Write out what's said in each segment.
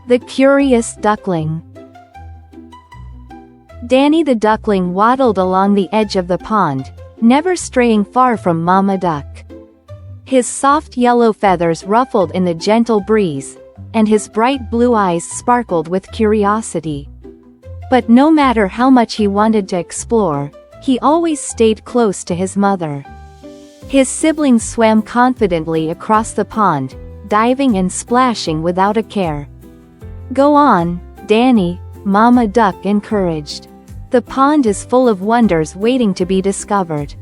The Curious Duckling. Danny the duckling waddled along the edge of the pond, never straying far from Mama Duck. His soft yellow feathers ruffled in the gentle breeze, and his bright blue eyes sparkled with curiosity. But no matter how much he wanted to explore, he always stayed close to his mother. His siblings swam confidently across the pond, diving and splashing without a care. "Go on, Danny," Mama Duck encouraged. "The pond is full of wonders waiting to be discovered."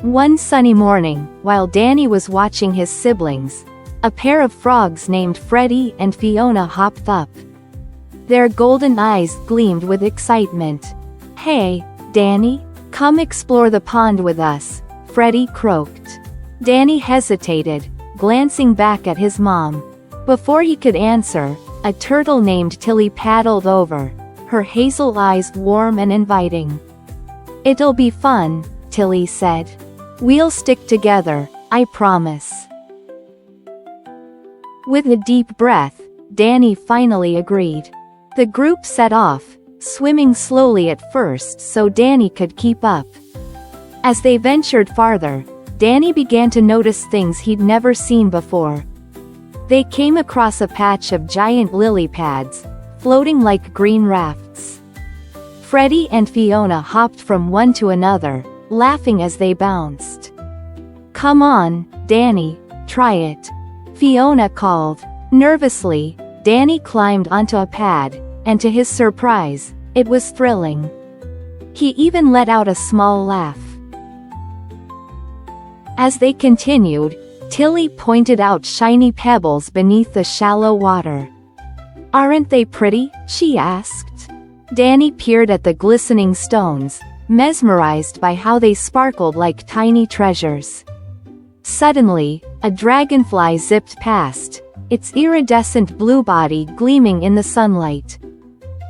One sunny morning, while Danny was watching his siblings, a pair of frogs named Freddie and Fiona hopped up. Their golden eyes gleamed with excitement. "Hey, Danny, come explore the pond with us," Freddie croaked. Danny hesitated, glancing back at his mom. Before he could answer, a turtle named Tilly paddled over, her hazel eyes warm and inviting. "It'll be fun," Tilly said. "We'll stick together, I promise." With a deep breath, Danny finally agreed. The group set off, swimming slowly at first so Danny could keep up. As they ventured farther, Danny began to notice things he'd never seen before. They came across a patch of giant lily pads, floating like green rafts. Freddie and Fiona hopped from one to another, laughing as they bounced. "Come on, Danny, try it," Fiona called. Nervously, Danny climbed onto a pad, and to his surprise, it was thrilling. He even let out a small laugh. As they continued, Tilly pointed out shiny pebbles beneath the shallow water. "Aren't they pretty?" she asked. Danny peered at the glistening stones, mesmerized by how they sparkled like tiny treasures. Suddenly, a dragonfly zipped past, its iridescent blue body gleaming in the sunlight.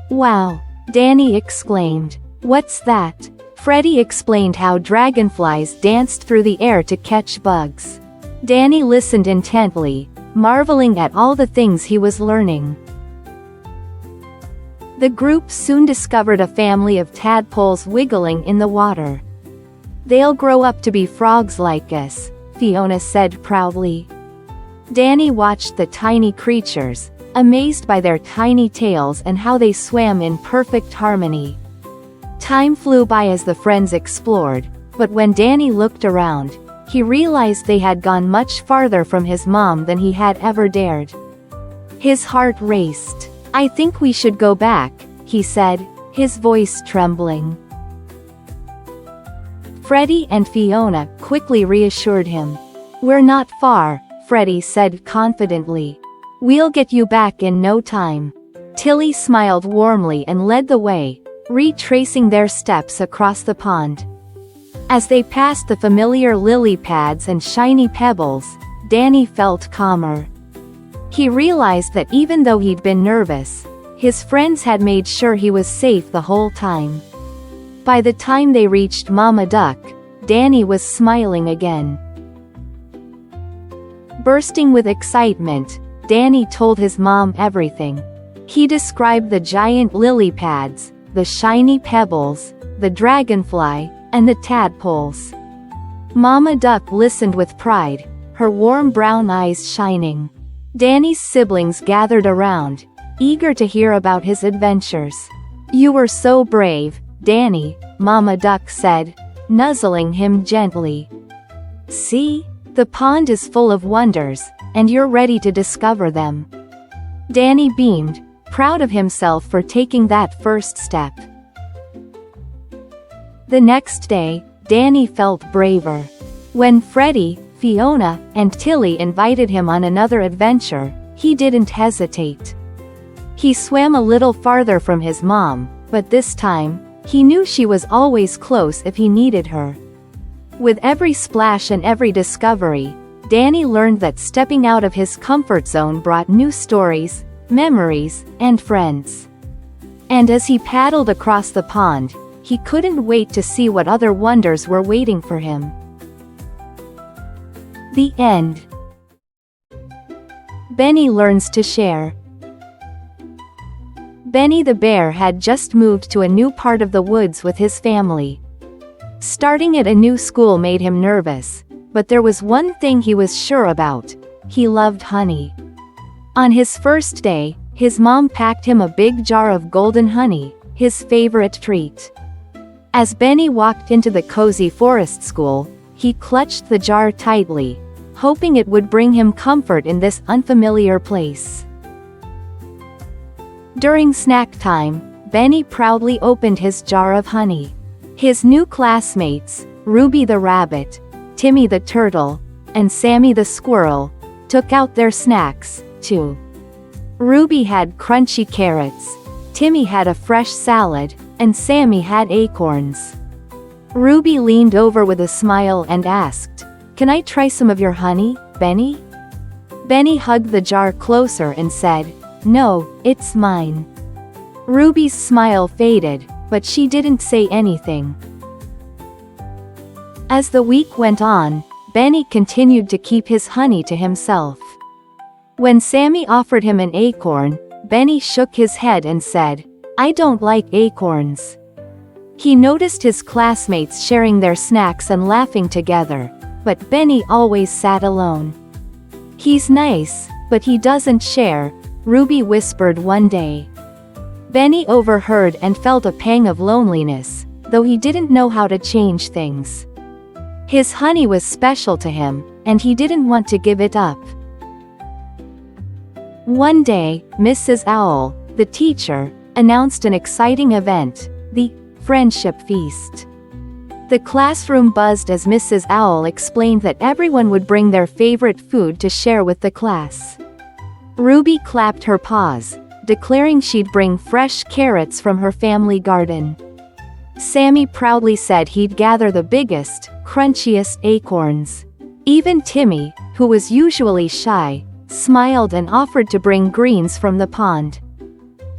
"Wow!" Danny exclaimed. "What's that?" Freddie explained how dragonflies danced through the air to catch bugs. Danny listened intently, marveling at all the things he was learning. The group soon discovered a family of tadpoles wiggling in the water. "They'll grow up to be frogs like us," Fiona said proudly. Danny watched the tiny creatures, amazed by their tiny tails and how they swam in perfect harmony. Time flew by as the friends explored, but when Danny looked around, he realized they had gone much farther from his mom than he had ever dared. His heart raced. "I think we should go back," he said, his voice trembling. Freddie and Fiona quickly reassured him. "We're not far," Freddie said confidently. "We'll get you back in no time." Tilly smiled warmly and led the way, retracing their steps across the pond. As they passed the familiar lily pads and shiny pebbles, Danny felt calmer. He realized that even though he'd been nervous, his friends had made sure he was safe the whole time. By the time they reached Mama Duck, Danny was smiling again. Bursting with excitement, Danny told his mom everything. He described the giant lily pads, the shiny pebbles, the dragonfly, and the tadpoles. Mama Duck listened with pride, her warm brown eyes shining. Danny's siblings gathered around, eager to hear about his adventures. "You were so brave, Danny," Mama Duck said, nuzzling him gently. "See? The pond is full of wonders, and you're ready to discover them." Danny beamed, proud of himself for taking that first step. The next day, Danny felt braver. When Freddie, Fiona, and Tilly invited him on another adventure, he didn't hesitate. He swam a little farther from his mom, but this time, he knew she was always close if he needed her. With every splash and every discovery, Danny learned that stepping out of his comfort zone brought new stories, memories, and friends. And as he paddled across the pond, he couldn't wait to see what other wonders were waiting for him. The end. Benny learns to share. Benny the bear had just moved to a new part of the woods with his family. Starting at a new school made him nervous, but there was one thing he was sure about: he loved honey. On his first day, his mom packed him a big jar of golden honey, his favorite treat. As Benny walked into the cozy forest school, he clutched the jar tightly, hoping it would bring him comfort in this unfamiliar place. During snack time, Benny proudly opened his jar of honey. His new classmates, Ruby the rabbit, Timmy the turtle, and Sammy the squirrel, took out their snacks, too. Ruby had crunchy carrots, Timmy had a fresh salad, and Sammy had acorns. Ruby leaned over with a smile and asked, "Can I try some of your honey, Benny?" Benny hugged the jar closer and said, "No, it's mine." Ruby's smile faded, but she didn't say anything. As the week went on, Benny continued to keep his honey to himself. When Sammy offered him an acorn, Benny shook his head and said, "I don't like acorns." He noticed his classmates sharing their snacks and laughing together, but Benny always sat alone. "He's nice, but he doesn't share," Ruby whispered one day. Benny overheard and felt a pang of loneliness, though he didn't know how to change things. His honey was special to him, and he didn't want to give it up. One day, Mrs. Owl, the teacher, announced an exciting event, the Friendship Feast. The classroom buzzed as Mrs. Owl explained that everyone would bring their favorite food to share with the class. Ruby clapped her paws, declaring she'd bring fresh carrots from her family garden. Sammy proudly said he'd gather the biggest, crunchiest acorns. Even Timmy, who was usually shy, smiled and offered to bring greens from the pond.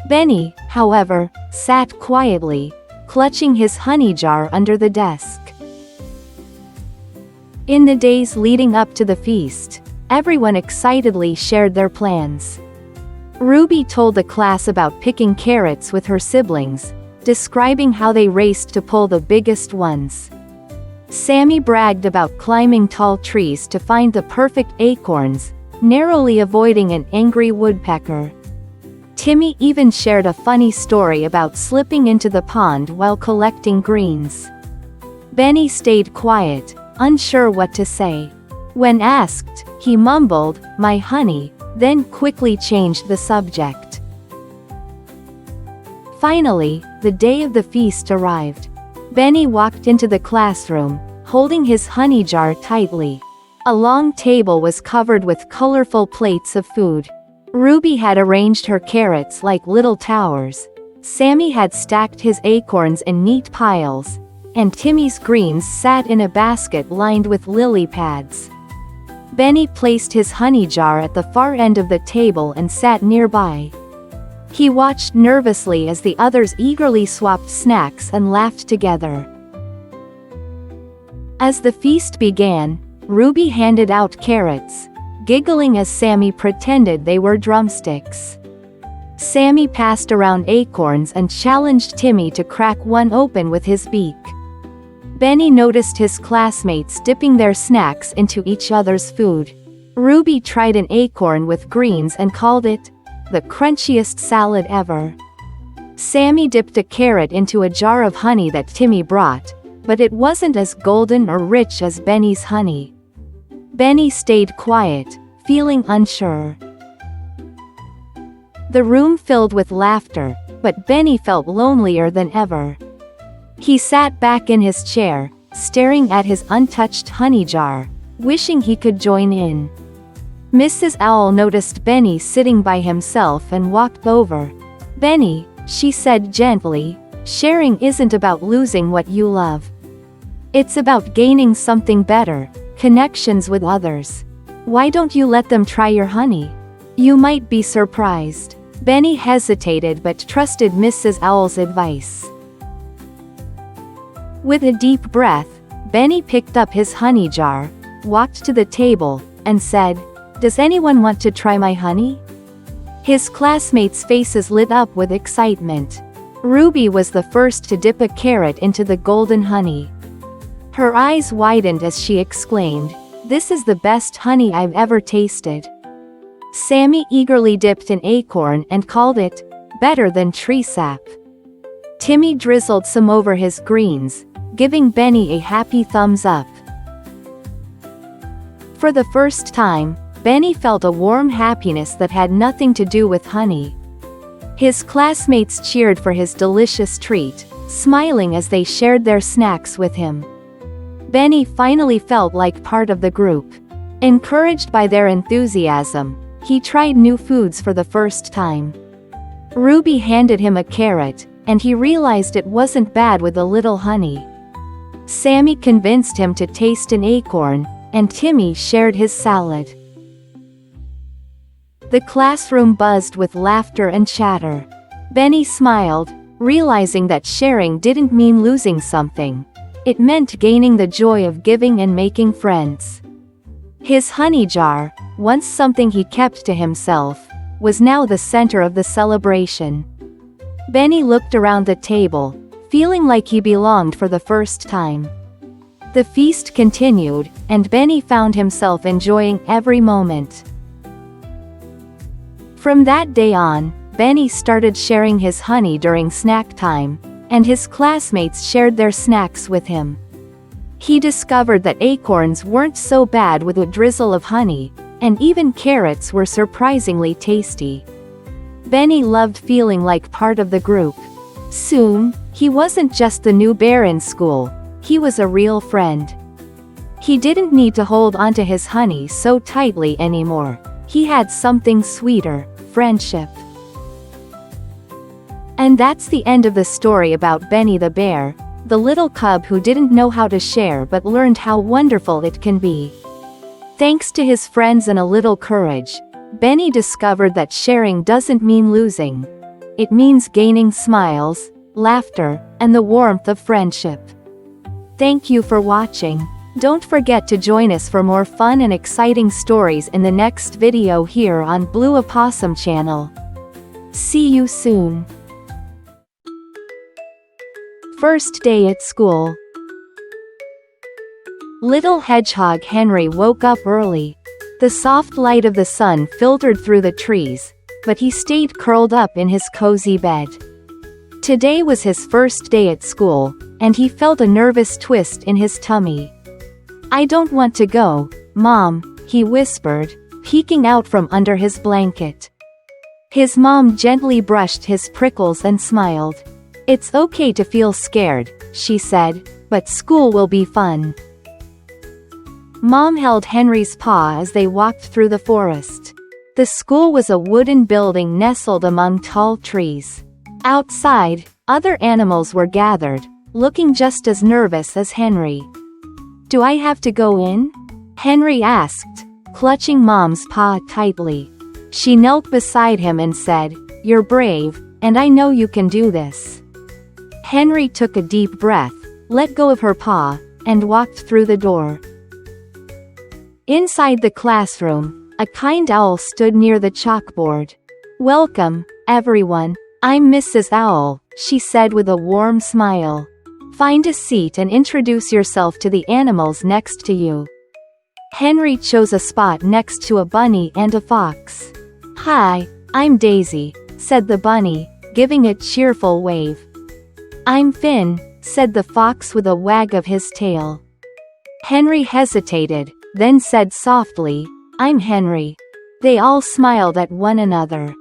Benny, however, sat quietly, clutching his honey jar under the desk. In the days leading up to the feast, everyone excitedly shared their plans. Ruby told the class about picking carrots with her siblings, describing how they raced to pull the biggest ones. Sammy bragged about climbing tall trees to find the perfect acorns, narrowly avoiding an angry woodpecker. Timmy even shared a funny story about slipping into the pond while collecting greens. Benny stayed quiet, unsure what to say. When asked, he mumbled, "My honey," then quickly changed the subject. Finally, the day of the feast arrived. Benny walked into the classroom, holding his honey jar tightly. A long table was covered with colorful plates of food. Ruby had arranged her carrots like little towers. Sammy had stacked his acorns in neat piles, and Timmy's greens sat in a basket lined with lily pads. Benny placed his honey jar at the far end of the table and sat nearby. He watched nervously as the others eagerly swapped snacks and laughed together. As the feast began, Ruby handed out carrots, giggling as Sammy pretended they were drumsticks. Sammy passed around acorns and challenged Timmy to crack one open with his beak. Benny noticed his classmates dipping their snacks into each other's food. Ruby tried an acorn with greens and called it the crunchiest salad ever. Sammy dipped a carrot into a jar of honey that Timmy brought, but it wasn't as golden or rich as Benny's honey. Benny stayed quiet, feeling unsure. The room filled with laughter, but Benny felt lonelier than ever. He sat back in his chair, staring at his untouched honey jar, wishing he could join in. Mrs. Owl noticed Benny sitting by himself and walked over. "Benny," she said gently, "sharing isn't about losing what you love. It's about gaining something better, connections with others. Why don't you let them try your honey? You might be surprised." Benny hesitated but trusted Mrs. Owl's advice. With a deep breath, Benny picked up his honey jar, walked to the table, and said, Does anyone want to try my honey? His classmates' faces lit up with excitement. Ruby was the first to dip a carrot into the golden honey. Her eyes widened as she exclaimed, "This is the best honey I've ever tasted." Sammy eagerly dipped an acorn and called it better than tree sap. Timmy drizzled some over his greens, giving Benny a happy thumbs up. For the first time, Benny felt a warm happiness that had nothing to do with honey. His classmates cheered for his delicious treat, smiling as they shared their snacks with him. Benny finally felt like part of the group. Encouraged by their enthusiasm, he tried new foods for the first time. Ruby handed him a carrot, and he realized it wasn't bad with a little honey. Sammy convinced him to taste an acorn, and Timmy shared his salad. The classroom buzzed with laughter and chatter. Benny smiled, realizing that sharing didn't mean losing something. It meant gaining the joy of giving and making friends. His honey jar, once something he kept to himself, was now the center of the celebration. Benny looked around the table, feeling like he belonged for the first time. The feast continued, and Benny found himself enjoying every moment. From that day on, Benny started sharing his honey during snack time, and his classmates shared their snacks with him. He discovered that acorns weren't so bad with a drizzle of honey, and even carrots were surprisingly tasty. Benny loved feeling like part of the group. Soon, he wasn't just the new bear in school, he was a real friend. He didn't need to hold onto his honey so tightly anymore. He had something sweeter, friendship. And that's the end of the story about Benny the bear, the little cub who didn't know how to share but learned how wonderful it can be. Thanks to his friends and a little courage, Benny discovered that sharing doesn't mean losing. It means gaining smiles, laughter, and the warmth of friendship. Thank you for watching. Don't forget to join us for more fun and exciting stories in the next video here on Blue Opossum channel. See you soon. First day at school. Little hedgehog Henry woke up early. The soft light of the sun filtered through the trees, but he stayed curled up in his cozy bed. Today was his first day at school, and he felt a nervous twist in his tummy. "I don't want to go, Mom," he whispered, peeking out from under his blanket. His mom gently brushed his prickles and smiled. "It's okay to feel scared," she said, "but school will be fun." Mom held Henry's paw as they walked through the forest. The school was a wooden building nestled among tall trees. Outside, other animals were gathered, looking just as nervous as Henry. "Do I have to go in?" Henry asked, clutching Mom's paw tightly. She knelt beside him and said, "You're brave, and I know you can do this." Henry took a deep breath, let go of her paw, and walked through the door. Inside the classroom, a kind owl stood near the chalkboard. "Welcome, everyone. I'm Mrs. Owl," she said with a warm smile. "Find a seat and introduce yourself to the animals next to you." Henry chose a spot next to a bunny and a fox. "Hi, I'm Daisy," said the bunny, giving a cheerful wave. "I'm Finn," said the fox with a wag of his tail. Henry hesitated, then said softly, "I'm Henry." They all smiled at one another.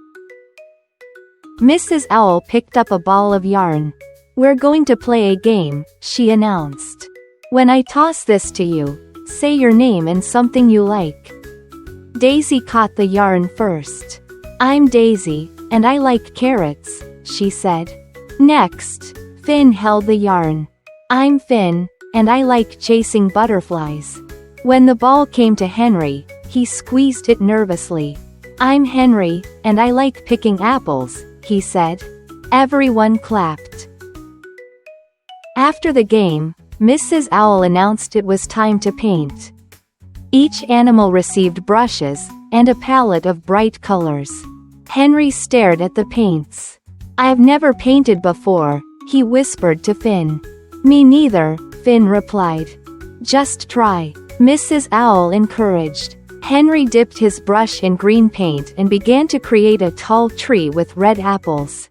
Mrs. Owl picked up a ball of yarn. "We're going to play a game," she announced. "When I toss this to you, say your name and something you like." Daisy caught the yarn first. "I'm Daisy, and I like carrots," she said. Next, Finn held the yarn. "I'm Finn, and I like chasing butterflies." When the ball came to Henry, he squeezed it nervously. "I'm Henry, and I like picking apples," he said. Everyone clapped. After the game, Mrs. Owl announced it was time to paint. Each animal received brushes, and a palette of bright colors. Henry stared at the paints. "I've never painted before," he whispered to Finn. "Me neither," Finn replied. "Just try," Mrs. Owl encouraged. Henry dipped his brush in green paint and began to create a tall tree with red apples.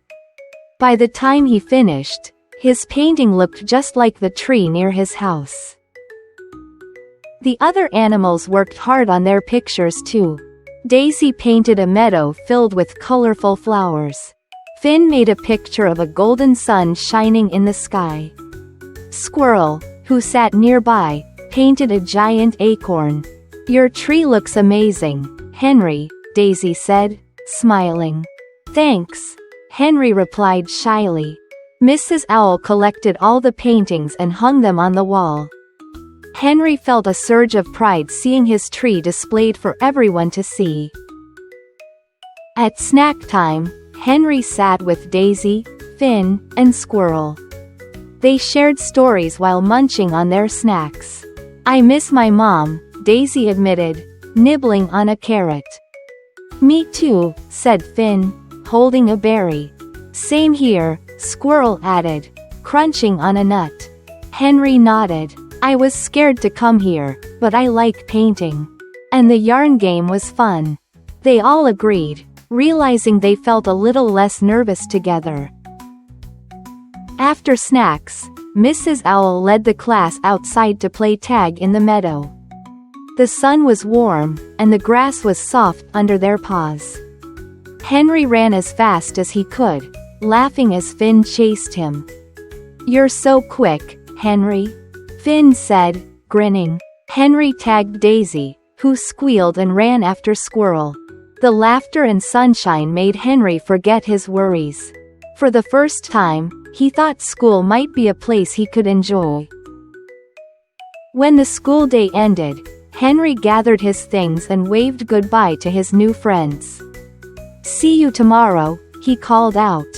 By the time he finished, his painting looked just like the tree near his house. The other animals worked hard on their pictures too. Daisy painted a meadow filled with colorful flowers. Finn made a picture of a golden sun shining in the sky. Squirrel, who sat nearby, painted a giant acorn. "Your tree looks amazing, Henry," Daisy said, smiling. "Thanks," Henry replied shyly. Mrs. Owl collected all the paintings and hung them on the wall. Henry felt a surge of pride seeing his tree displayed for everyone to see. At snack time, Henry sat with Daisy, Finn, and Squirrel. They shared stories while munching on their snacks. "I miss my mom," Daisy admitted, nibbling on a carrot. "Me too," said Finn, holding a berry. "Same here," Squirrel added, crunching on a nut. Henry nodded. "I was scared to come here, but I like painting. And the yarn game was fun." They all agreed, realizing they felt a little less nervous together. After snacks, Mrs. Owl led the class outside to play tag in the meadow. The sun was warm, and the grass was soft under their paws. Henry ran as fast as he could, laughing as Finn chased him. "You're so quick, Henry," Finn said, grinning. Henry tagged Daisy, who squealed and ran after Squirrel. The laughter and sunshine made Henry forget his worries. For the first time, he thought school might be a place he could enjoy. When the school day ended, Henry gathered his things and waved goodbye to his new friends. "See you tomorrow," he called out.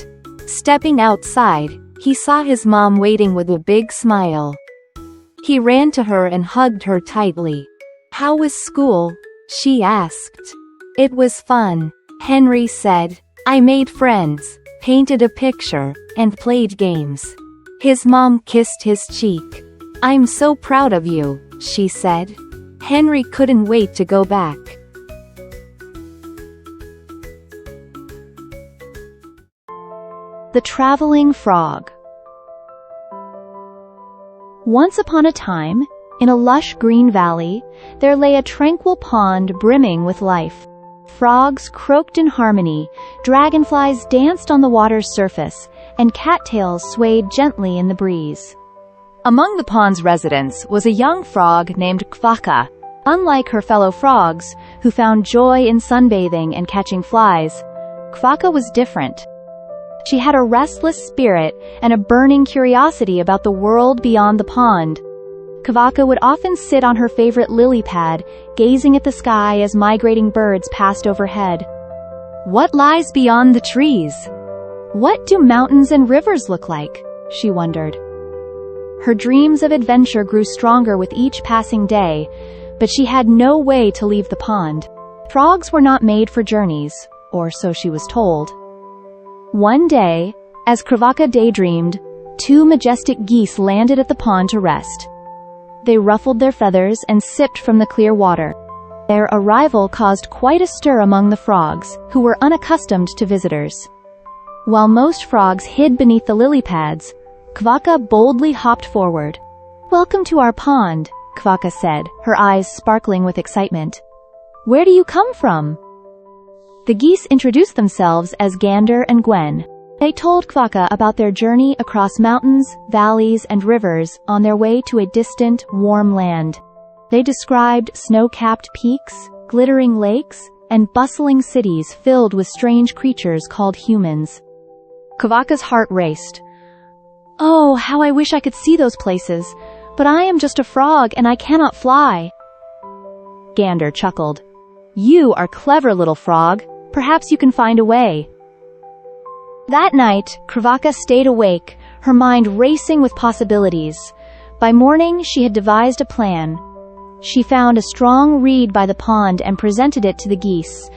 Stepping outside, he saw his mom waiting with a big smile. He ran to her and hugged her tightly. "How was school?" she asked. "It was fun," Henry said. "I made friends, painted a picture, and played games." His mom kissed his cheek. "I'm so proud of you," she said. Henry couldn't wait to go back. The Traveling Frog. Once upon a time, in a lush green valley, there lay a tranquil pond brimming with life. Frogs croaked in harmony, dragonflies danced on the water's surface, and cattails swayed gently in the breeze. Among the pond's residents was a young frog named Kvaka. Unlike her fellow frogs, who found joy in sunbathing and catching flies, Kvaka was different. She had a restless spirit and a burning curiosity about the world beyond the pond. Kvaka would often sit on her favorite lily pad, gazing at the sky as migrating birds passed overhead. What lies beyond the trees? What do mountains and rivers look like? She wondered. Her dreams of adventure grew stronger with each passing day, but she had no way to leave the pond. Frogs were not made for journeys, or so she was told. One day, as Kvaka daydreamed, two majestic geese landed at the pond to rest. They ruffled their feathers and sipped from the clear water. Their arrival caused quite a stir among the frogs, who were unaccustomed to visitors. While most frogs hid beneath the lily pads, Kvaka boldly hopped forward. "Welcome to our pond," Kvaka said, her eyes sparkling with excitement. "Where do you come from?" The geese introduced themselves as Gander and Gwen. They told Kvaka about their journey across mountains, valleys, and rivers on their way to a distant, warm land. They described snow-capped peaks, glittering lakes, and bustling cities filled with strange creatures called humans. Kvaka's heart raced. "Oh, how I wish I could see those places, but I am just a frog and I cannot fly." Gander chuckled. "You are clever, little frog. Perhaps you can find a way." That night, Kvaka stayed awake, her mind racing with possibilities. By morning, she had devised a plan. She found a strong reed by the pond and presented it to the geese.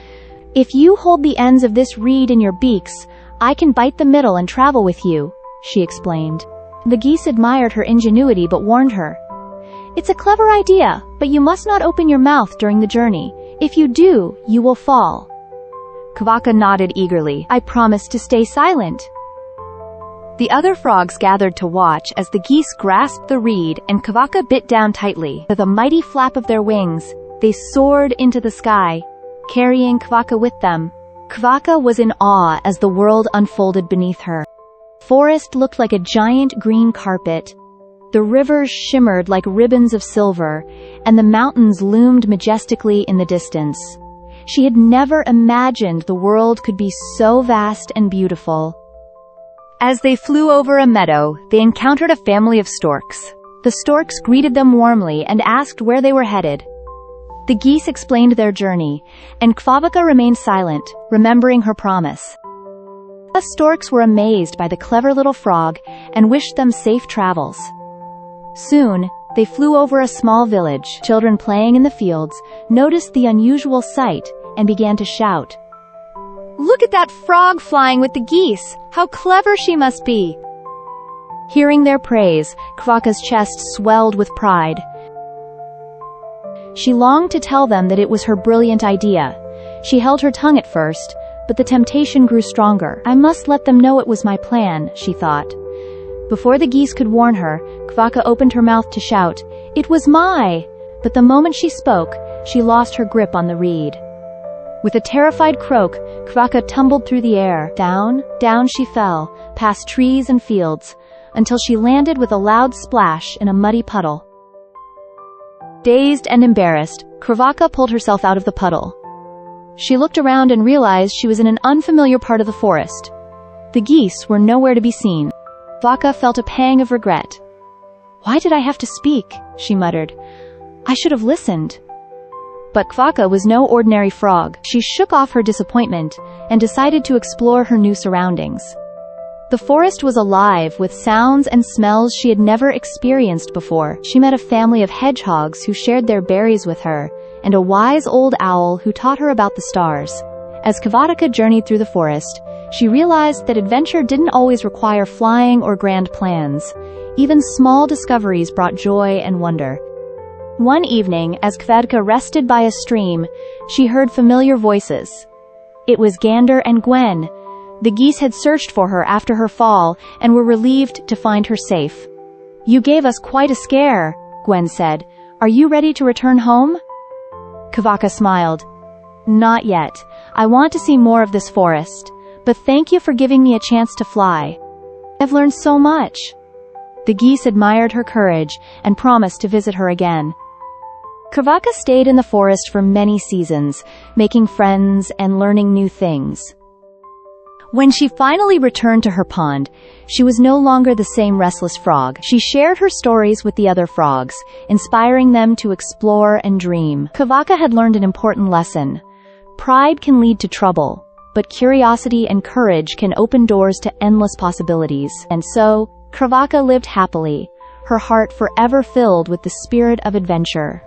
"If you hold the ends of this reed in your beaks, I can bite the middle and travel with you," she explained. The geese admired her ingenuity but warned her. "It's a clever idea, but you must not open your mouth during the journey. If you do, you will fall." Kvaka nodded eagerly. "I promise to stay silent." The other frogs gathered to watch as the geese grasped the reed and Kvaka bit down tightly. With a mighty flap of their wings, they soared into the sky, carrying Kvaka with them. Kvaka was in awe as the world unfolded beneath her. The forest looked like a giant green carpet. The rivers shimmered like ribbons of silver, and the mountains loomed majestically in the distance. She had never imagined the world could be so vast and beautiful. As they flew over a meadow, they encountered a family of storks. The storks greeted them warmly and asked where they were headed. The geese explained their journey, and Kvaka remained silent, remembering her promise. The storks were amazed by the clever little frog and wished them safe travels. Soon, they flew over a small village. Children playing in the fields noticed the unusual sight and began to shout, "Look at that frog flying with the geese! How clever she must be!" Hearing their praise, Kvaka's chest swelled with pride. She longed to tell them that it was her brilliant idea. She held her tongue at first, but the temptation grew stronger. "I must let them know it was my plan," she thought. Before the geese could warn her, Kvaka opened her mouth to shout, "It was my!" But the moment she spoke, she lost her grip on the reed. With a terrified croak, Kvaka tumbled through the air. Down, down she fell, past trees and fields, until she landed with a loud splash in a muddy puddle. Dazed and embarrassed, Kvaka pulled herself out of the puddle. She looked around and realized she was in an unfamiliar part of the forest. The geese were nowhere to be seen. Kvaka felt a pang of regret. "Why did I have to speak?" she muttered. "I should have listened." But Kvaka was no ordinary frog. She shook off her disappointment and decided to explore her new surroundings. The forest was alive with sounds and smells she had never experienced before. She met a family of hedgehogs who shared their berries with her, and a wise old owl who taught her about the stars. As Kvaka journeyed through the forest, she realized that adventure didn't always require flying or grand plans. Even small discoveries brought joy and wonder. One evening, as Kvaka rested by a stream, she heard familiar voices. It was Gander and Gwen. The geese had searched for her after her fall and were relieved to find her safe. "You gave us quite a scare," Gwen said. "Are you ready to return home?" Kvaka smiled. "Not yet. I want to see more of this forest. But thank you for giving me a chance to fly. I've learned so much." The geese admired her courage and promised to visit her again. Kvaka stayed in the forest for many seasons, making friends and learning new things. When she finally returned to her pond, she was no longer the same restless frog. She shared her stories with the other frogs, inspiring them to explore and dream. Kvaka had learned an important lesson. Pride can lead to trouble, but curiosity and courage can open doors to endless possibilities. And so, Kvaka lived happily, her heart forever filled with the spirit of adventure.